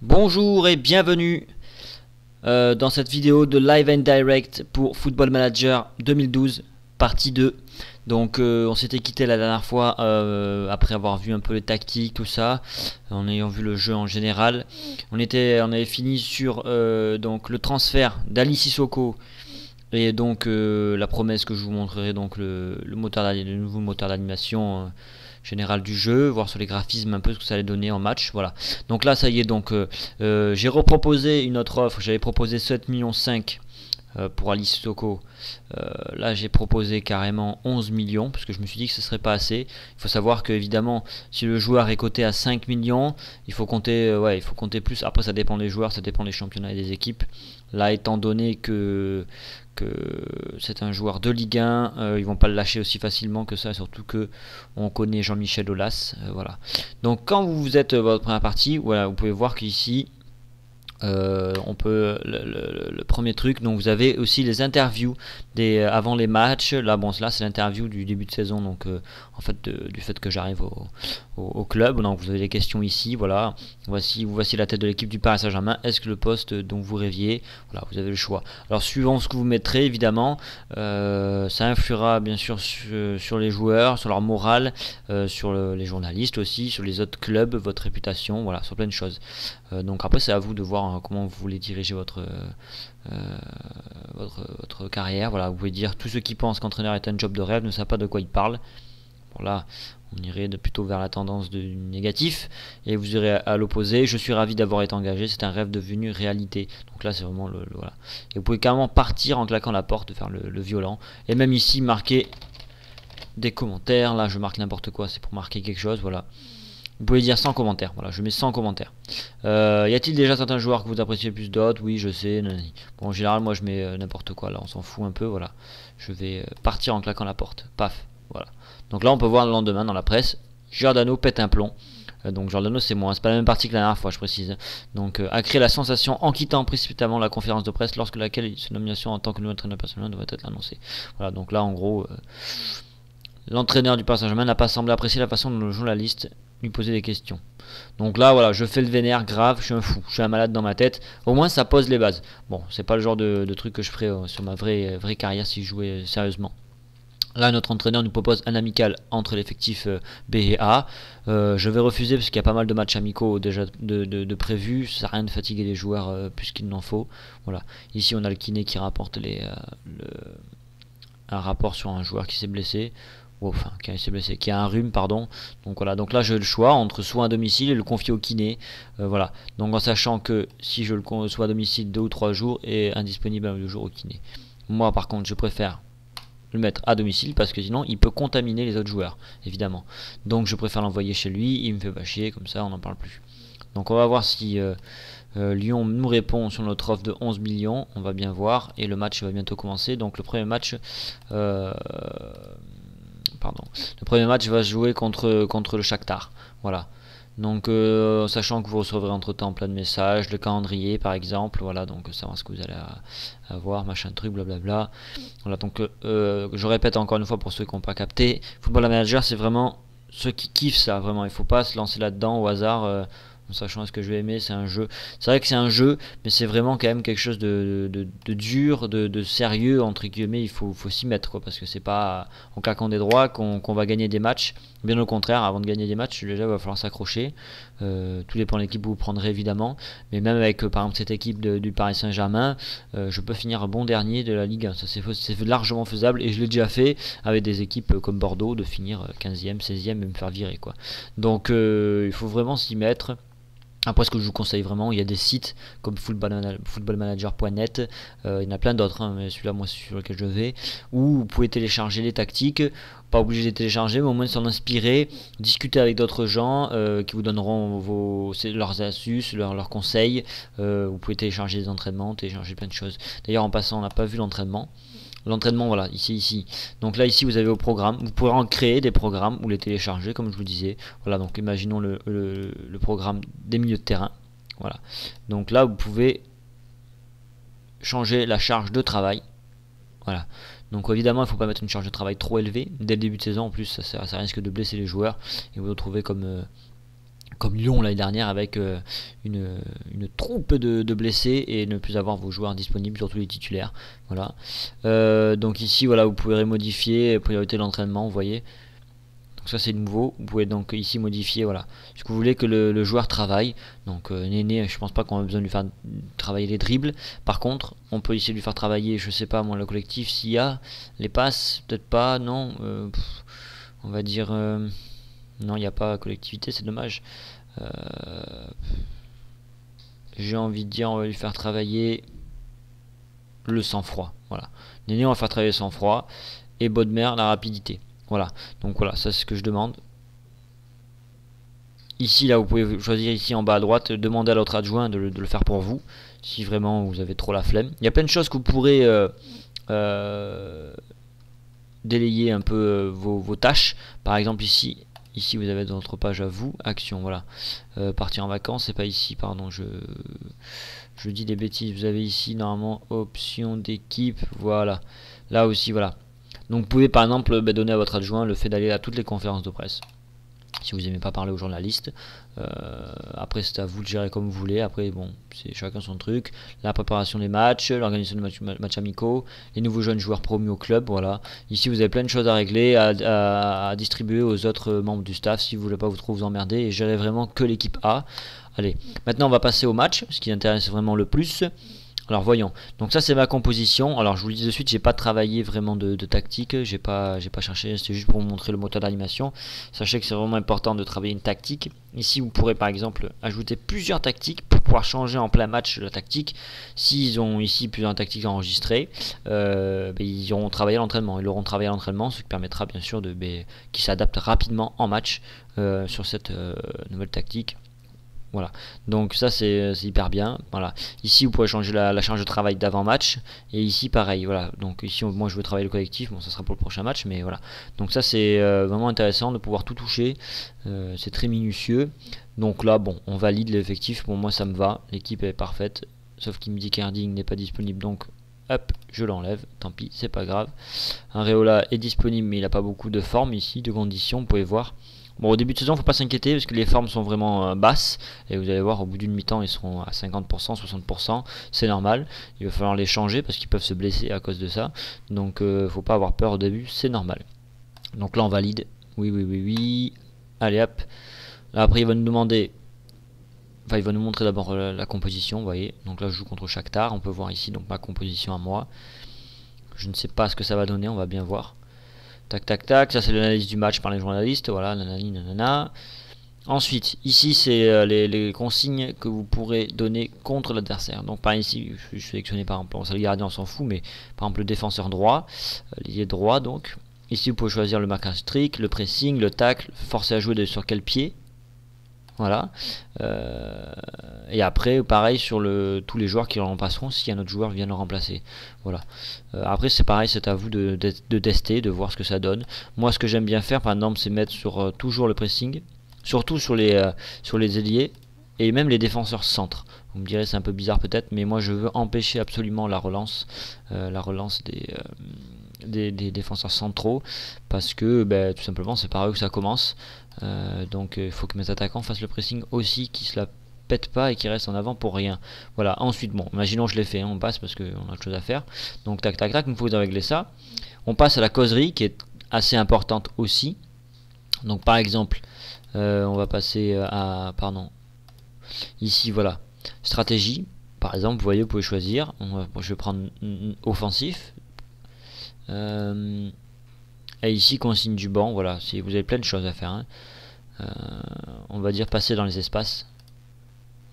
Bonjour et bienvenue dans cette vidéo de Live and Direct pour Football Manager 2012 partie 2. Donc on s'était quitté la dernière fois après avoir vu un peu les tactiques, tout ça, en ayant vu le jeu en général. On avait fini sur donc le transfert d'Ali Sissoko et donc la promesse que je vous montrerai, donc le nouveau moteur d'animation général du jeu, voir sur les graphismes un peu ce que ça allait donner en match. Voilà. Donc là ça y est, donc j'ai reproposé une autre offre. J'avais proposé 7,5 millions pour Ali Sissoko. Là j'ai proposé carrément 11 millions parce que je me suis dit que ce serait pas assez. Il faut savoir que évidemment si le joueur est coté à 5 millions, il faut compter il faut compter plus. Après ça dépend des joueurs, ça dépend des championnats et des équipes. Là étant donné que c'est un joueur de Ligue 1, ils vont pas le lâcher aussi facilement que ça, surtout que on connaît Jean-Michel Aulas, voilà. Donc quand vous êtes votre première partie, voilà, vous pouvez voir qu'ici on peut le premier truc, donc vous avez aussi les interviews avant les matchs. Là bon, là c'est l'interview du début de saison, donc en fait du fait que j'arrive au club. Donc vous avez les questions ici, voilà. Voici la tête de l'équipe du Paris Saint-Germain. Est-ce que le poste dont vous rêviez? Voilà, vous avez le choix. Alors suivant ce que vous mettrez, évidemment, ça influera bien sûr sur les joueurs, sur leur morale, sur les journalistes aussi, sur les autres clubs, votre réputation, voilà, sur plein de choses. Donc après c'est à vous de voir comment vous voulez diriger votre carrière. Voilà, vous pouvez dire tous ceux qui pensent qu'entraîneur est un job de rêve ne savent pas de quoi ils parlent. Bon là on irait plutôt vers la tendance du négatif et vous irez à l'opposé. Je suis ravi d'avoir été engagé, c'est un rêve devenu réalité. Donc là c'est vraiment voilà. Et vous pouvez carrément partir en claquant la porte, de faire le violent. Et même ici marquer des commentaires. Là je marque n'importe quoi, c'est pour marquer quelque chose, voilà. Vous pouvez dire 100 commentaires, voilà, je mets 100 commentaires. Y a-t-il déjà certains joueurs que vous appréciez plus d'autres? Oui, je sais. Nanani. Bon, en général, moi je mets n'importe quoi, là on s'en fout un peu, voilà. Je vais partir en claquant la porte, paf, voilà. Donc là on peut voir le lendemain dans la presse, Giordano pète un plomb. Donc Giordano c'est moi, c'est pas la même partie que la dernière fois, je précise. Donc a créé la sensation en quittant précipitamment la conférence de presse lorsque laquelle sa nomination en tant que nouvel entraîneur personnel devrait être annoncée. Voilà, donc là en gros, l'entraîneur du Paris Saint-Germain n'a pas semblé apprécier la façon dont le journaliste lui posait des questions. Donc là voilà, je fais le vénère grave, je suis un fou, je suis un malade dans ma tête. Au moins ça pose les bases. Bon, c'est pas le genre de truc que je ferais sur ma vraie carrière si je jouais sérieusement. Là, notre entraîneur nous propose un amical entre l'effectif B et A. Je vais refuser parce qu'il y a pas mal de matchs amicaux déjà de prévus. Ça sert à rien de fatiguer les joueurs plus qu'il n'en faut. Voilà. Ici, on a le kiné qui rapporte un rapport sur un joueur qui s'est blessé. Enfin, qui a un rhume, pardon. Donc voilà, donc là j'ai le choix entre soit à domicile et le confier au kiné. Voilà, donc en sachant que si je le sois à domicile 2 ou 3 jours et indisponible 2 jours au kiné. Moi par contre je préfère le mettre à domicile parce que sinon il peut contaminer les autres joueurs, évidemment. Donc je préfère l'envoyer chez lui, il me fait pas chier, comme ça on n'en parle plus. Donc on va voir si Lyon nous répond sur notre offre de 11 millions, on va bien voir, et le match va bientôt commencer. Donc le premier match le premier match va se jouer contre le Shakhtar. Voilà. Donc sachant que vous recevrez entre temps plein de messages, le calendrier par exemple, voilà, donc savoir ce que vous allez avoir, machin truc, blablabla. Voilà, donc je répète encore une fois pour ceux qui n'ont pas capté, Football Manager c'est vraiment ceux qui kiffent ça, vraiment, il faut pas se lancer là-dedans au hasard. En sachant ce que je vais aimer, c'est un jeu. C'est vrai que c'est un jeu, mais c'est vraiment quand même quelque chose de dur, de sérieux, entre guillemets. Il faut s'y mettre, quoi, parce que c'est pas en claquant des droits qu'on va gagner des matchs. Bien au contraire, avant de gagner des matchs, déjà, il va falloir s'accrocher. Tout dépend de l'équipe que vous prendrez, évidemment. Mais même avec, par exemple, cette équipe du Paris Saint-Germain, je peux finir bon dernier de la Ligue 1. Ça, c'est largement faisable, et je l'ai déjà fait avec des équipes comme Bordeaux, de finir 15e, 16e et me faire virer, quoi. Donc, il faut vraiment s'y mettre. Après, ce que je vous conseille vraiment, il y a des sites comme footballmanager.net, il y en a plein d'autres, hein, mais celui-là, moi, c'est sur lequel je vais, où vous pouvez télécharger les tactiques, pas obligé de les télécharger, mais au moins s'en inspirer, discuter avec d'autres gens qui vous donneront leurs astuces, leurs conseils. Vous pouvez télécharger des entraînements, télécharger plein de choses. D'ailleurs, en passant, on n'a pas vu l'entraînement. L'entraînement, voilà, ici. Donc là, ici, vous avez vos programmes. Vous pourrez en créer des programmes ou les télécharger, comme je vous disais. Voilà, donc imaginons le programme des milieux de terrain. Voilà. Donc là, vous pouvez changer la charge de travail. Voilà. Donc évidemment, il ne faut pas mettre une charge de travail trop élevée dès le début de saison. En plus, ça risque de blesser les joueurs et vous retrouvez comme comme Lyon l'année dernière avec une troupe de blessés et ne plus avoir vos joueurs disponibles, surtout les titulaires. Voilà. Donc ici, voilà, vous pouvez modifier priorité de l'entraînement, vous voyez. Donc ça c'est nouveau. Vous pouvez donc ici modifier, voilà, ce que vous voulez que le joueur travaille. Donc Néné, je pense pas qu'on a besoin de lui faire travailler les dribbles. Par contre, on peut ici lui faire travailler, je sais pas moi, le collectif s'il y a les passes, peut-être pas, non. On va dire non, il n'y a pas collectivité, c'est dommage. J'ai envie de dire, on va lui faire travailler le sang-froid. Voilà. Néné, on va faire travailler le sang-froid. Et Bodmer, la rapidité. Voilà. Donc voilà, ça c'est ce que je demande. Ici, là, vous pouvez choisir ici en bas à droite, demander à l'autre adjoint de le faire pour vous. Si vraiment vous avez trop la flemme. Il y a plein de choses que vous pourrez délayer un peu vos tâches. Par exemple ici vous avez votre page à vous, action, voilà. Partir en vacances, c'est pas ici, pardon, je dis des bêtises. Vous avez ici normalement option d'équipe, voilà. Là aussi, voilà. Donc vous pouvez par exemple donner à votre adjoint le fait d'aller à toutes les conférences de presse. Si vous n'aimez pas parler aux journalistes, après c'est à vous de gérer comme vous voulez. Après bon, c'est chacun son truc. La préparation des matchs, l'organisation de matchs amicaux, les nouveaux jeunes joueurs promus au club, voilà. Ici vous avez plein de choses à régler, à distribuer aux autres membres du staff si vous voulez pas vous emmerder et gérer vraiment que l'équipe A. Allez, maintenant on va passer au match, ce qui intéresse vraiment le plus. Alors voyons, donc ça c'est ma composition. Alors je vous le dis de suite, j'ai pas travaillé vraiment de tactique, j'ai pas cherché, c'est juste pour vous montrer le moteur d'animation. Sachez que c'est vraiment important de travailler une tactique. Ici vous pourrez par exemple ajouter plusieurs tactiques pour pouvoir changer en plein match la tactique. S'ils ont ici plusieurs tactiques enregistrées, ils auront travaillé à l'entraînement, ce qui permettra bien sûr qu'ils s'adaptent rapidement en match sur cette nouvelle tactique. Voilà, donc ça c'est hyper bien. Voilà, ici vous pouvez changer la charge de travail d'avant match, et ici pareil. Voilà, donc ici moi je veux travailler le collectif, bon ça sera pour le prochain match, mais voilà. Donc ça c'est vraiment intéressant de pouvoir tout toucher, c'est très minutieux. Donc là bon, on valide l'effectif, pour moi ça me va, l'équipe est parfaite, sauf qu'il me dit qu'Herding n'est pas disponible, donc hop, je l'enlève, tant pis, c'est pas grave. Un Réola est disponible, mais il n'a pas beaucoup de forme ici, de conditions, vous pouvez voir. Bon, au début de saison, faut pas s'inquiéter parce que les formes sont vraiment basses, et vous allez voir au bout d'une mi-temps ils seront à 50%, 60%, c'est normal. Il va falloir les changer parce qu'ils peuvent se blesser à cause de ça, donc faut pas avoir peur au début, c'est normal. Donc là on valide, oui, allez hop. Là après il va nous demander, enfin il va nous montrer d'abord la composition, vous voyez. Donc là je joue contre Shakhtar, on peut voir ici donc ma composition à moi. Je ne sais pas ce que ça va donner, on va bien voir. Tac tac tac, ça c'est l'analyse du match par les journalistes, voilà, nanani nanana. Ensuite, ici c'est les consignes que vous pourrez donner contre l'adversaire. Donc par ici, je suis sélectionné par exemple, le gardien on s'en fout, mais par exemple le défenseur droit, l'ailier droit donc. Ici vous pouvez choisir le marquage strict, le pressing, le tacle, forcer à jouer sur quel pied. Voilà. Et après, pareil sur tous les joueurs qui le remplaceront si un autre joueur vient le remplacer. Voilà. Après, c'est pareil, c'est à vous de tester, de voir ce que ça donne. Moi, ce que j'aime bien faire, par exemple, c'est mettre sur toujours le pressing, surtout sur les ailiers et même les défenseurs centres. Vous me direz, c'est un peu bizarre peut-être, mais moi, je veux empêcher absolument la relance des défenseurs centraux, parce que tout simplement, c'est par eux que ça commence. Donc il faut que mes attaquants fassent le pressing aussi, qu'ils se la pètent pas et qu'ils restent en avant pour rien. Voilà, ensuite bon, imaginons je l'ai fait, on passe parce qu'on a autre chose à faire. Donc tac tac tac, il faut régler ça. On passe à la causerie qui est assez importante aussi. Donc par exemple, on va passer ici voilà, stratégie. Par exemple, vous voyez, vous pouvez choisir. Je vais prendre offensif. Et ici consigne du banc, voilà, si vous avez plein de choses à faire, hein. On va dire passer dans les espaces.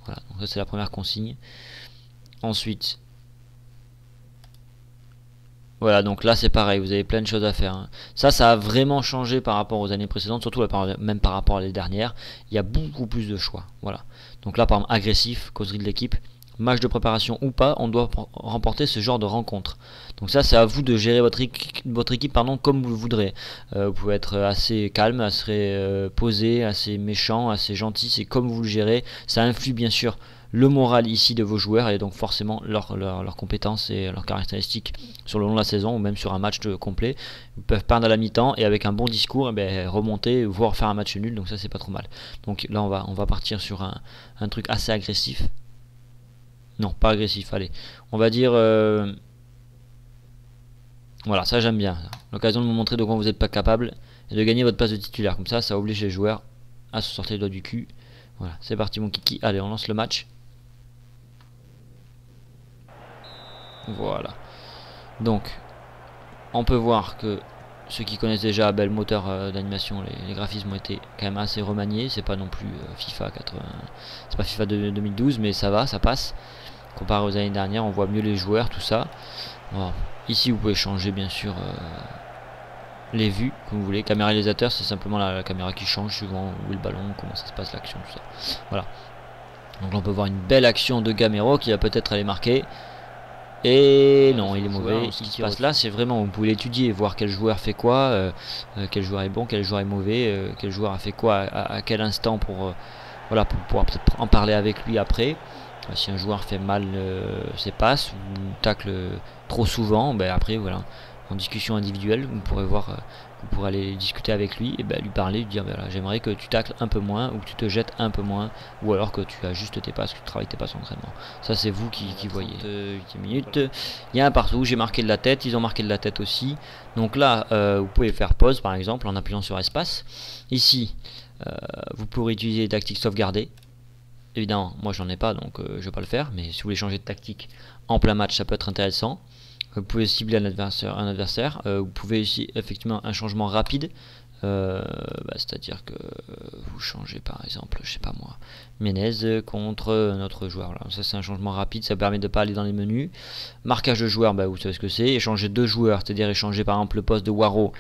Voilà, donc ça c'est la première consigne. Ensuite, voilà, donc là c'est pareil, vous avez plein de choses à faire, hein. Ça a vraiment changé par rapport aux années précédentes, surtout même par rapport à les dernières. Il y a beaucoup plus de choix, voilà. Donc là par exemple agressif, causerie de l'équipe. Match de préparation ou pas, on doit remporter ce genre de rencontre. Donc ça c'est à vous de gérer votre équipe comme vous le voudrez. Vous pouvez être assez calme, assez posé, assez méchant, assez gentil, c'est comme vous le gérez. Ça influe bien sûr le moral ici de vos joueurs et donc forcément leurs compétences et leurs caractéristiques sur le long de la saison ou même sur un match complet. Ils peuvent perdre à la mi-temps et avec un bon discours remonter, voire faire un match nul, donc ça c'est pas trop mal. Donc là on va partir sur un truc assez agressif. Non, pas agressif, allez. On va dire... voilà, ça j'aime bien. L'occasion de vous montrer de quoi vous n'êtes pas capable et de gagner votre place de titulaire. Comme ça oblige les joueurs à se sortir les doigts du cul. Voilà, c'est parti mon kiki. Allez, on lance le match. Voilà. Donc, on peut voir que ceux qui connaissent déjà le moteur d'animation, les graphismes ont été quand même assez remaniés. C'est pas non plus FIFA 80, c'est pas FIFA 2012, mais ça va, ça passe. Comparé aux années dernières, on voit mieux les joueurs, tout ça. Alors, ici, vous pouvez changer bien sûr les vues comme vous voulez. Caméra réalisateur, c'est simplement la caméra qui change suivant où est le ballon, comment ça se passe l'action, tout ça. Voilà. Donc là, on peut voir une belle action de Gamero qui va peut-être aller marquer. Et non, il est mauvais. Ce qui se passe là, c'est vraiment, vous pouvez l'étudier, voir quel joueur fait quoi, quel joueur est bon, quel joueur est mauvais, quel joueur a fait quoi, à quel instant pour, voilà, pour pouvoir peut-être en parler avec lui après. Si un joueur fait mal ses passes ou tacle trop souvent, après voilà, en discussion individuelle, vous pourrez voir, vous pourrez aller discuter avec lui et lui parler, lui dire voilà, j'aimerais que tu tacles un peu moins ou que tu te jettes un peu moins ou alors que tu ajustes tes passes, que tu travailles tes passes d'entraînement. Ça c'est vous qui voyez. 8 minutes, il y a un partout, j'ai marqué de la tête, ils ont marqué de la tête aussi. Donc là, vous pouvez faire pause par exemple en appuyant sur espace. Ici, vous pourrez utiliser les tactiques sauvegardées. Évidemment, moi j'en ai pas donc je vais pas le faire, mais si vous voulez changer de tactique en plein match, ça peut être intéressant. Vous pouvez cibler un adversaire, vous pouvez aussi effectivement un changement rapide, c'est-à-dire que vous changez par exemple, je sais pas moi, Menez contre notre joueur. Voilà. Ça c'est un changement rapide, ça permet de pas aller dans les menus. Marquage de joueur, vous savez ce que c'est. Échanger deux joueurs, c'est-à-dire échanger par exemple le poste de Waro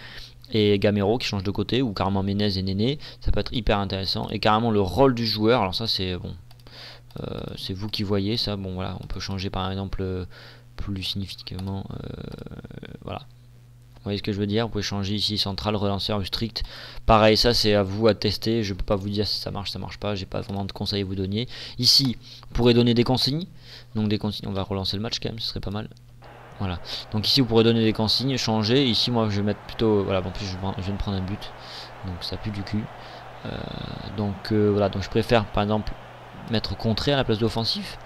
et Gamero qui change de côté, ou carrément Menez et Néné, ça peut être hyper intéressant. Et carrément le rôle du joueur, alors ça c'est bon, c'est vous qui voyez ça. Bon voilà, on peut changer par exemple plus significativement, voilà. Vous voyez ce que je veux dire? Vous pouvez changer ici central, relanceur ou strict. Pareil, ça c'est à vous à tester. Je peux pas vous dire si ça marche pas. J'ai pas vraiment de conseils à vous donner. Ici, vous pourrez donner des consignes. Donc des consignes, on va relancer le match quand même, ce serait pas mal. Voilà. Donc ici vous pourrez donner des consignes, changer. Ici moi je vais mettre plutôt, voilà, bon, en plus je viens de prendre un but, donc ça pue du cul. Voilà, donc je préfère par exemple mettre contré à la place d'offensif.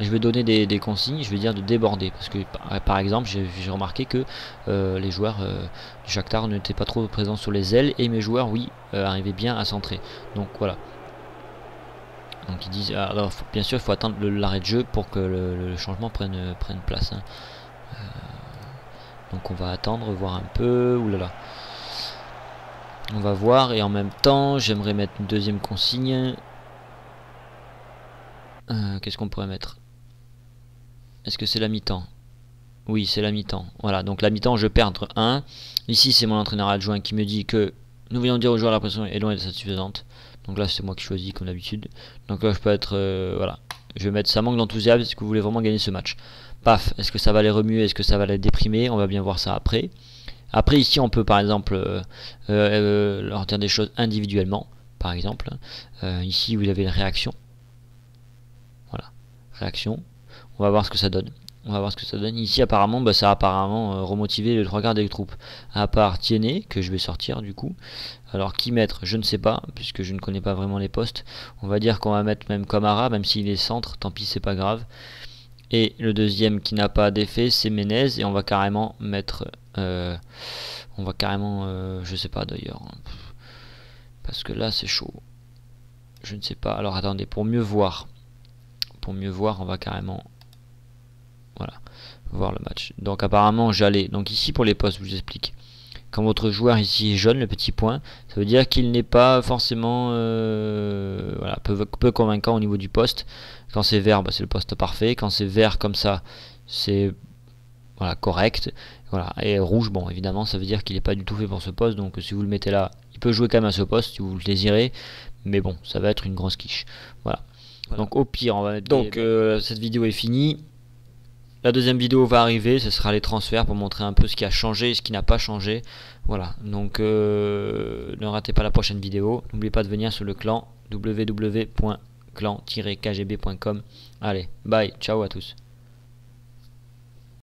Je vais donner des consignes, je vais dire de déborder, parce que par exemple j'ai remarqué que les joueurs du Shakhtar n'étaient pas trop présents sur les ailes et mes joueurs oui arrivaient bien à centrer. Donc voilà. Donc ils disent, alors bien sûr il faut attendre l'arrêt de jeu pour que le changement prenne place. Hein. Donc on va attendre, voir un peu. Oulala. On va voir et en même temps j'aimerais mettre une deuxième consigne. Qu'est-ce qu'on pourrait mettre? Est-ce que c'est la mi-temps? Oui, c'est la mi-temps. Voilà, donc la mi-temps je perds 1. Ici c'est mon entraîneur adjoint qui me dit que nous venons dire aux joueurs la pression est loin d'être satisfaisante. Donc là c'est moi qui choisis comme d'habitude. Donc là je peux être voilà. Je vais mettre ça manque d'enthousiasme. Est-ce que vous voulez vraiment gagner ce match? Paf, est-ce que ça va les remuer? Est-ce que ça va les déprimer? On va bien voir ça après. Après ici on peut par exemple leur dire des choses individuellement. Par exemple, ici vous avez une réaction. Voilà, réaction. On va voir ce que ça donne. On va voir ce que ça donne. Ici apparemment, ça a apparemment remotivé les 3 quarts des troupes. À part Tiennet, que je vais sortir du coup. Alors qui mettre, je ne sais pas, puisque je ne connais pas vraiment les postes. On va dire qu'on va mettre même Camara, même s'il est centre, tant pis c'est pas grave. Et le deuxième qui n'a pas d'effet, c'est Menez. Et on va carrément mettre... je sais pas d'ailleurs. Parce que là c'est chaud. Je ne sais pas. Alors attendez, pour mieux voir, on va carrément... Voilà, voir le match. Donc apparemment j'allais. Donc ici pour les postes, je vous explique. Quand votre joueur ici est jaune, le petit point, ça veut dire qu'il n'est pas forcément voilà, peu convaincant au niveau du poste. Quand c'est vert, c'est le poste parfait. Quand c'est vert comme ça, c'est voilà, correct. Voilà. Et rouge, bon évidemment ça veut dire qu'il n'est pas du tout fait pour ce poste. Donc si vous le mettez là, il peut jouer quand même à ce poste si vous le désirez. Mais bon, ça va être une grosse quiche. Voilà. Donc au pire, on va mettre donc cette vidéo est finie. La deuxième vidéo va arriver, ce sera les transferts pour montrer un peu ce qui a changé et ce qui n'a pas changé. Voilà, donc ne ratez pas la prochaine vidéo. N'oubliez pas de venir sur le clan www.clan clan-kgb.com. Allez, bye, ciao à tous.